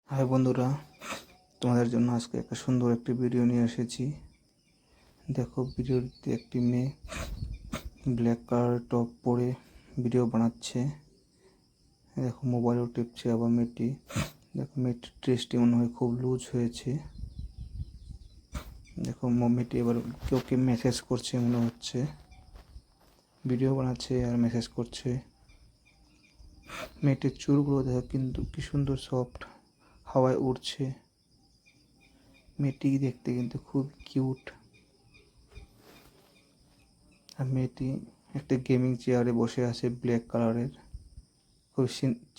High বন্ধুরা, তোমাদের জন্য আজকে একটা সুন্দর একটি ভিডিও নিয়ে এসেছি। দেখো, ভিডিওতে একটি মেয়ে ব্ল্যাক কালার টপ পরে ভিডিও বানাচ্ছে। দেখো, মোবাইলও টিপছে। আবার মেয়েটির ড্রেসটি মনে হয় খুব লুজ হয়েছে। দেখো, মেয়েটি এবার কেউকে মেসেজ করছে মনে হচ্ছে। ভিডিও বানাচ্ছে আর মেসেজ করছে। মেয়েটির চুলগুলো দেখো কিন্তু কি সুন্দর সফট, হাওয়ায় উড়ছে। মেয়েটি দেখতে কিন্তু খুব কিউট। আর মেয়েটি একটা গেমিং চেয়ারে বসে আছে ব্ল্যাক কালারের।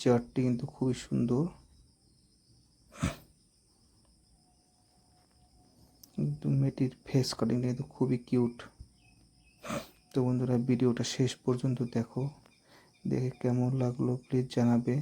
চেয়ারটি কিন্তু খুবই সুন্দর, কিন্তু মেয়েটির ফেস কাটিংটা কিন্তু খুবই কিউট। তো বন্ধুরা, ভিডিওটা শেষ পর্যন্ত দেখো, দেখে কেমন লাগলো প্লিজ জানাবে।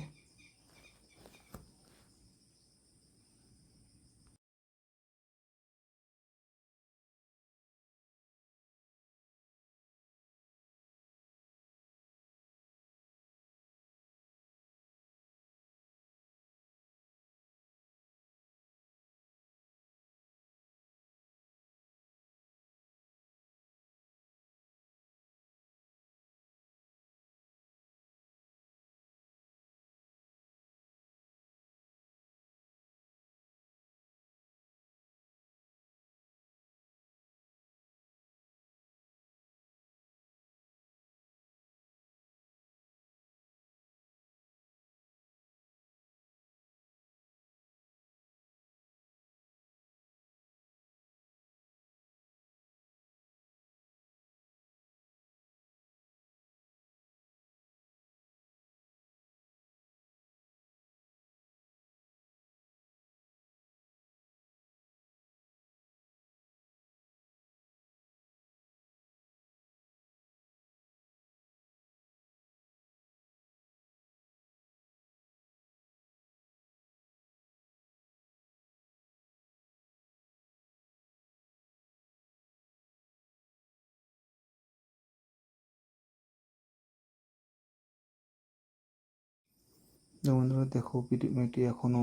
তো বন্ধুরা দেখো, মেয়েটি এখনো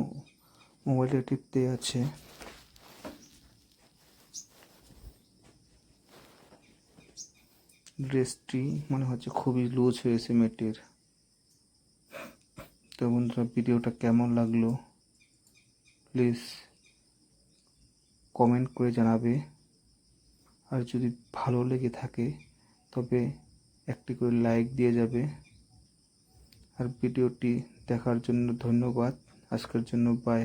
মোবাইলটা টিপতে আছে। ড্রেসটি মনে হচ্ছে খুবই লুজ হয়েছে মেয়েটির। তো বন্ধুরা, ভিডিওটা কেমন লাগলো প্লিজ কমেন্ট করে জানাবে। আর যদি ভালো লেগে থাকে তবে একটি করে লাইক দিয়ে যাবে। আর ভিডিওটি দেখার জন্য ধন্যবাদ। আজকের জন্য বাই।